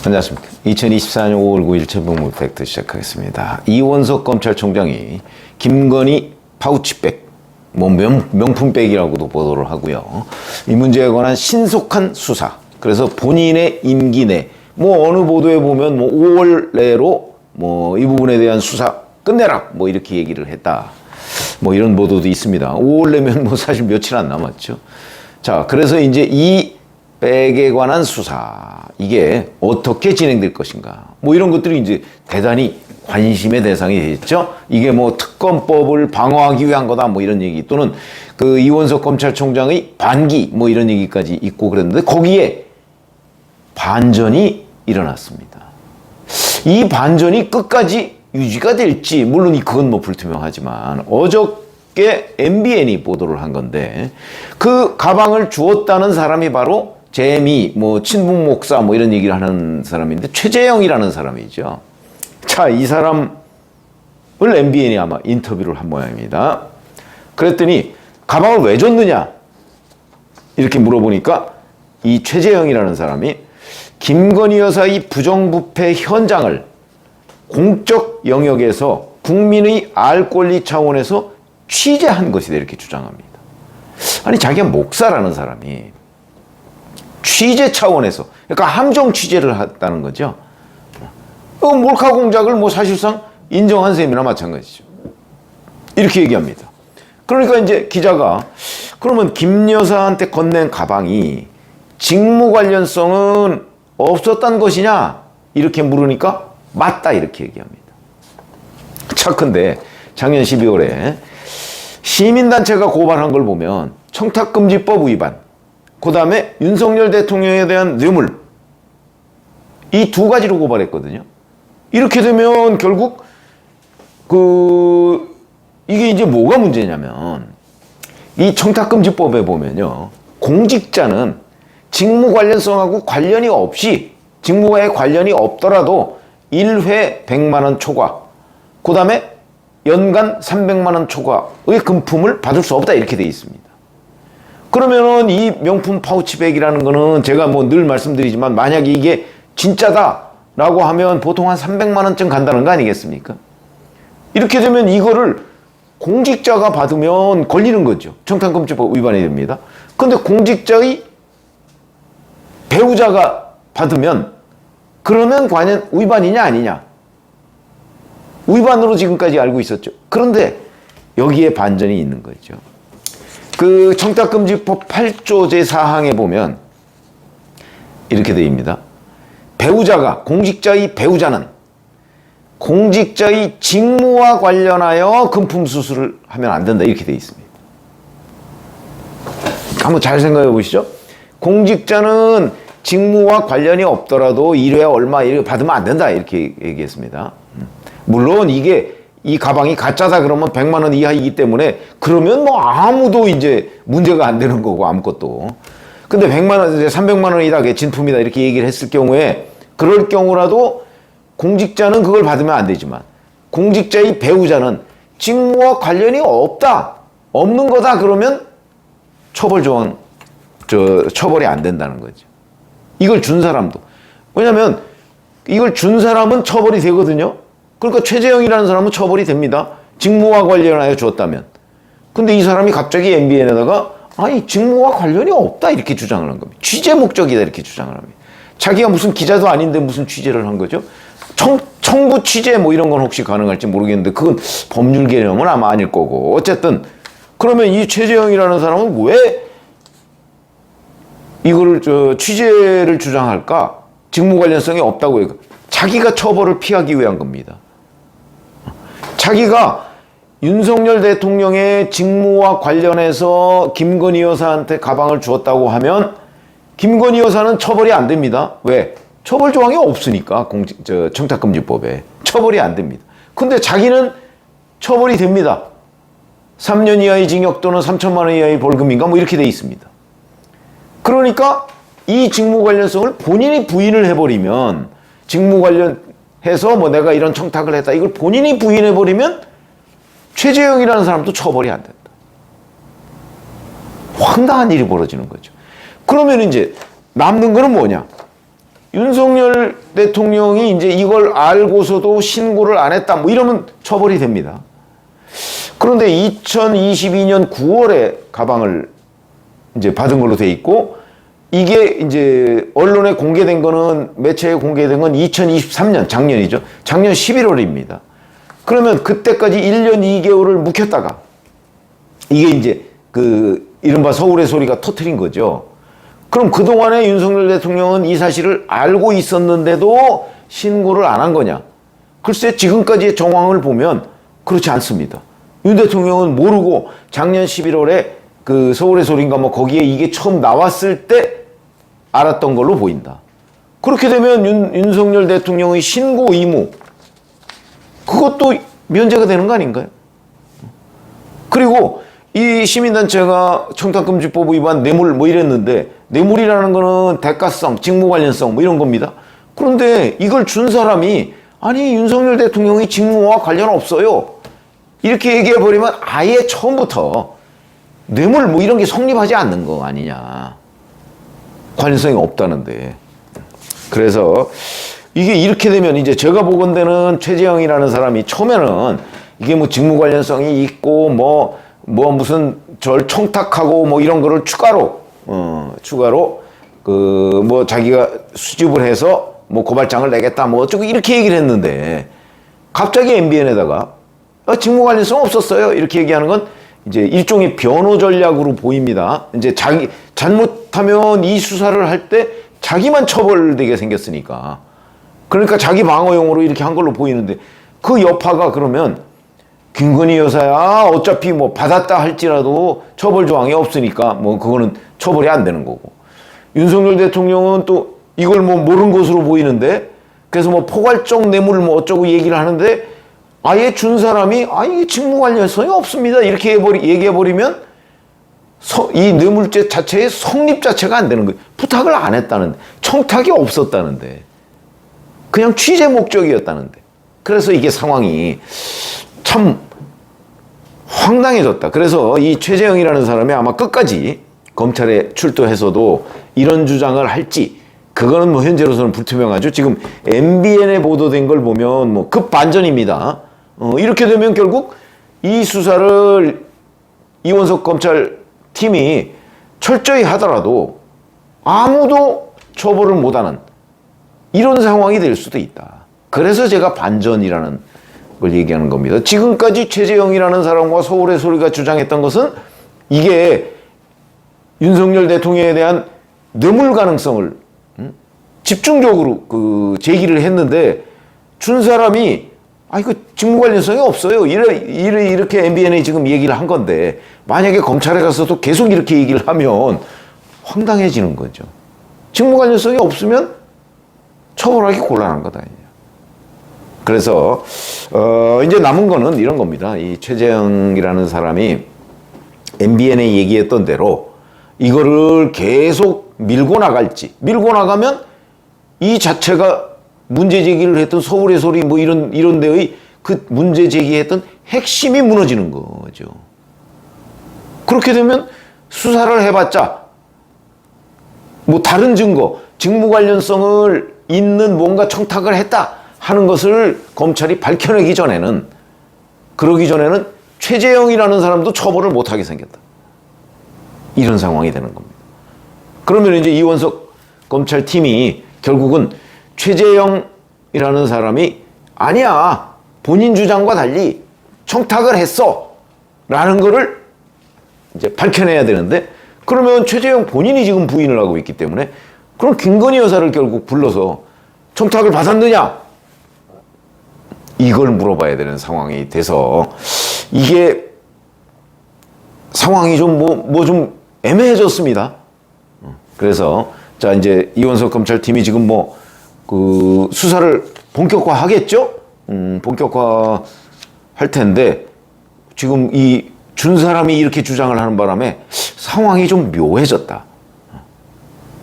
안녕하십니까. 2024년 5월 9일 최병무 팩트 시작하겠습니다. 이원석 검찰총장이 김건희 파우치백, 명품백이라고도 보도를 하고요. 이 문제에 관한 신속한 수사. 그래서 본인의 임기 내, 어느 보도에 보면 5월 내로 이 부분에 대한 수사 끝내라. 이렇게 얘기를 했다. 이런 보도도 있습니다. 5월 내면 사실 며칠 안 남았죠. 자, 그래서 이제 이 백에 관한 수사, 이게 어떻게 진행될 것인가. 이런 것들이 이제 대단히 관심의 대상이 됐죠. 이게 특검법을 방어하기 위한 거다. 이런 얘기. 또는 그 이원석 검찰총장의 반기, 이런 얘기까지 있고 그랬는데 거기에 반전이 일어났습니다. 이 반전이 끝까지 유지가 될지, 물론 그건 불투명하지만, 어저께 MBN이 보도를 한 건데, 그 가방을 주었다는 사람이 바로 재미, 친북 목사, 이런 얘기를 하는 사람인데, 최재형이라는 사람이죠. 자, 이 사람을 MBN이 아마 인터뷰를 한 모양입니다. 그랬더니, 가방을 왜 줬느냐? 이렇게 물어보니까, 이 최재형이라는 사람이 김건희 여사의 부정부패 현장을 공적 영역에서 국민의 알 권리 차원에서 취재한 것이다. 이렇게 주장합니다. 아니, 자기가 목사라는 사람이 취재 차원에서, 그러니까 함정 취재를 했다는 거죠. 몰카 공작을 사실상 인정한 셈이나 마찬가지죠. 이렇게 얘기합니다. 그러니까 이제 기자가, 그러면 김 여사한테 건넨 가방이 직무 관련성은 없었단 것이냐? 이렇게 물으니까 맞다. 이렇게 얘기합니다. 착한데 작년 12월에 시민단체가 고발한 걸 보면 청탁금지법 위반, 그 다음에 윤석열 대통령에 대한 뇌물, 이 두 가지로 고발했거든요. 이렇게 되면 결국 이게 이제 뭐가 문제냐면, 이 청탁금지법에 보면요, 공직자는 직무 관련성하고 관련이 없이, 직무와에 관련이 없더라도 1회 100만 원 초과, 그 다음에 연간 300만 원 초과의 금품을 받을 수 없다. 이렇게 돼 있습니다. 그러면은 이 명품 파우치백이라는 거는 제가 늘 말씀드리지만, 만약에 이게 진짜다라고 하면 보통 한 300만 원쯤 간다는 거 아니겠습니까? 이렇게 되면 이거를 공직자가 받으면 걸리는 거죠. 청탁금지법 위반이 됩니다. 그런데 공직자의 배우자가 받으면 그러면 과연 위반이냐 아니냐? 위반으로 지금까지 알고 있었죠. 그런데 여기에 반전이 있는 거죠. 그 청탁금지법 8조 제4항에 보면 이렇게 되어 있습니다. 배우자가, 공직자의 배우자는 공직자의 직무와 관련하여 금품 수수를 하면 안 된다. 이렇게 되어 있습니다. 한번 잘 생각해 보시죠. 공직자는 직무와 관련이 없더라도 1회 얼마 이렇게 받으면 안 된다. 이렇게 얘기했습니다. 물론 이 가방이 가짜다 그러면 100만 원 이하이기 때문에 그러면 아무도 이제 문제가 안 되는 거고, 아무것도. 근데 100만 원, 이제 300만 원이다, 진품이다 이렇게 얘기를 했을 경우에, 그럴 경우라도 공직자는 그걸 받으면 안 되지만 공직자의 배우자는 직무와 관련이 없는 거다 그러면 처벌이 안 된다는 거죠. 이걸 준 사람도. 왜냐면 이걸 준 사람은 처벌이 되거든요. 그러니까 최재형이라는 사람은 처벌이 됩니다. 직무와 관련하여 줬다면. 근데 이 사람이 갑자기 MBN에다가 직무와 관련이 없다 이렇게 주장을 한 겁니다. 취재 목적이다 이렇게 주장을 합니다. 자기가 무슨 기자도 아닌데 무슨 취재를 한 거죠? 청부 취재 이런 건 혹시 가능할지 모르겠는데 그건 법률 개념은 아마 아닐 거고. 어쨌든 그러면 이 최재형이라는 사람은 왜 이거를 취재를 주장할까? 직무 관련성이 없다고 해요. 자기가 처벌을 피하기 위한 겁니다. 자기가 윤석열 대통령의 직무와 관련해서 김건희 여사한테 가방을 주었다고 하면 김건희 여사는 처벌이 안 됩니다. 왜? 처벌 조항이 없으니까. 청탁금지법에 처벌이 안 됩니다. 근데 자기는 처벌이 됩니다. 3년 이하의 징역 또는 3천만 원 이하의 벌금인가 이렇게 돼 있습니다. 그러니까 이 직무 관련성을 본인이 부인을 해버리면, 직무 관련해서 내가 이런 청탁을 했다, 이걸 본인이 부인해버리면 최재형이라는 사람도 처벌이 안 된다. 황당한 일이 벌어지는 거죠. 그러면 이제 남는 거는 뭐냐? 윤석열 대통령이 이제 이걸 알고서도 신고를 안 했다, 뭐 이러면 처벌이 됩니다. 그런데 2022년 9월에 가방을 이제 받은 걸로 돼 있고, 이게 이제 언론에 공개된 거는, 매체에 공개된 건 2023년, 작년이죠. 작년 11월입니다. 그러면 그때까지 1년 2개월을 묵혔다가, 이게 이제 이른바 서울의 소리가 터트린 거죠. 그럼 그동안에 윤석열 대통령은 이 사실을 알고 있었는데도 신고를 안 한 거냐? 글쎄, 지금까지의 정황을 보면 그렇지 않습니다. 윤 대통령은 모르고 작년 11월에 그 서울의 소리인가 뭐 거기에 이게 처음 나왔을 때 알았던 걸로 보인다. 그렇게 되면 윤석열 대통령의 신고 의무, 그것도 면제가 되는 거 아닌가요? 그리고 이 시민단체가 청탁금지법 위반 뇌물 뭐 이랬는데, 뇌물이라는 거는 대가성, 직무 관련성 뭐 이런 겁니다. 그런데 이걸 준 사람이, 아니 윤석열 대통령이 직무와 관련 없어요, 이렇게 얘기해버리면 아예 처음부터 뇌물 뭐 이런 게 성립하지 않는 거 아니냐. 관련성이 없다는데. 그래서 이게 이렇게 되면 이제 제가 보건대는 최재형이라는 사람이 처음에는 이게 뭐 직무 관련성이 있고 뭐 무슨 절 청탁하고 뭐 이런 거를 추가로 뭐 자기가 수집을 해서 뭐 고발장을 내겠다 뭐 어쩌고 이렇게 얘기를 했는데, 갑자기 MBN에다가 직무 관련성 없었어요 이렇게 얘기하는 건 이제 일종의 변호 전략으로 보입니다. 이제 자기 잘못하면 이 수사를 할 때 자기만 처벌되게 생겼으니까, 그러니까 자기 방어용으로 이렇게 한 걸로 보이는데, 그 여파가 그러면 김건희 여사야 어차피 뭐 받았다 할지라도 처벌 조항이 없으니까 뭐 그거는 처벌이 안 되는 거고, 윤석열 대통령은 또 이걸 뭐 모르는 것으로 보이는데, 그래서 뭐 포괄적 뇌물 뭐 어쩌고 얘기를 하는데, 아예 준 사람이 이게 직무 관련성이 없습니다 이렇게 얘기해버리면 이 뇌물죄 자체의 성립 자체가 안 되는 거예요. 부탁을 안 했다는데, 청탁이 없었다는데, 그냥 취재 목적이었다는데. 그래서 이게 상황이 참 황당해졌다. 그래서 이 최재형이라는 사람이 아마 끝까지 검찰에 출두해서도 이런 주장을 할지, 그거는 뭐 현재로서는 불투명하죠. 지금 MBN에 보도된 걸 보면 뭐 급반전입니다. 이렇게 되면 결국 이 수사를 이원석 검찰팀이 철저히 하더라도 아무도 처벌을 못하는 이런 상황이 될 수도 있다. 그래서 제가 반전이라는 걸 얘기하는 겁니다. 지금까지 최재형이라는 사람과 서울의 소리가 주장했던 것은 이게 윤석열 대통령에 대한 뇌물 가능성을 집중적으로 제기를 했는데, 준 사람이 이거 직무 관련성이 없어요 이렇게 MBN에 지금 얘기를 한 건데, 만약에 검찰에 가서도 계속 이렇게 얘기를 하면 황당해지는 거죠. 직무 관련성이 없으면 처벌하기 곤란한 거다. 그래서 이제 남은 거는 이런 겁니다. 이 최재형이라는 사람이 MBN에 얘기했던 대로 이거를 계속 밀고 나갈지, 밀고 나가면 이 자체가 문제 제기를 했던 서울의 소리 뭐 이런 데의 그 문제 제기했던 핵심이 무너지는 거죠. 그렇게 되면 수사를 해봤자 뭐 다른 증거, 직무 관련성을 있는 뭔가 청탁을 했다 하는 것을 검찰이 밝혀내기 전에는, 그러기 전에는 최재형이라는 사람도 처벌을 못하게 생겼다. 이런 상황이 되는 겁니다. 그러면 이제 이원석 검찰팀이 결국은 최재형이라는 사람이 아니야, 본인 주장과 달리 청탁을 했어 라는 거를 이제 밝혀내야 되는데, 그러면 최재형 본인이 지금 부인을 하고 있기 때문에, 그럼 김건희 여사를 결국 불러서 청탁을 받았느냐 이걸 물어봐야 되는 상황이 돼서, 이게 상황이 좀 좀 애매해졌습니다. 그래서 자, 이제 이원석 검찰팀이 지금 수사를 본격화하겠죠? 본격화 할 텐데, 지금 이 준 사람이 이렇게 주장을 하는 바람에 상황이 좀 묘해졌다.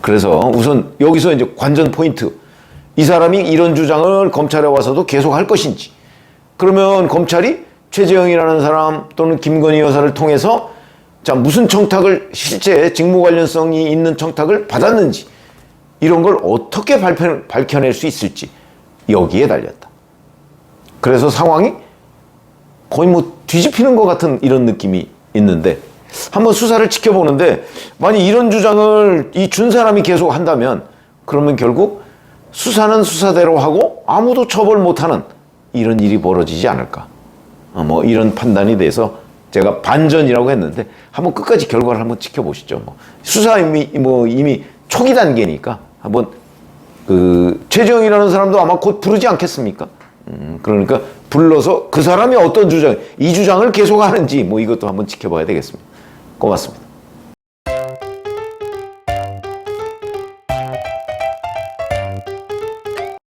그래서 우선 여기서 이제 관전 포인트. 이 사람이 이런 주장을 검찰에 와서도 계속 할 것인지, 그러면 검찰이 최재형이라는 사람 또는 김건희 여사를 통해서 자, 무슨 청탁을, 실제 직무 관련성이 있는 청탁을 받았는지, 이런 걸 어떻게 밝혀낼 수 있을지 여기에 달렸다. 그래서 상황이 거의 뭐 뒤집히는 것 같은 이런 느낌이 있는데 한번 수사를 지켜보는데 만약 이런 주장을 이 준 사람이 계속 한다면 그러면 결국 수사는 수사대로 하고 아무도 처벌 못하는 이런 일이 벌어지지 않을까. 뭐 이런 판단이 돼서 제가 반전이라고 했는데 한번 끝까지 결과를 한번 지켜보시죠. 수사 이미 초기 단계니까 한번 최재형이라는 사람도 아마 곧 부르지 않겠습니까? 그러니까 불러서 그 사람이 어떤 이 주장을 계속 하는지 이것도 한번 지켜봐야 되겠습니다. 고맙습니다.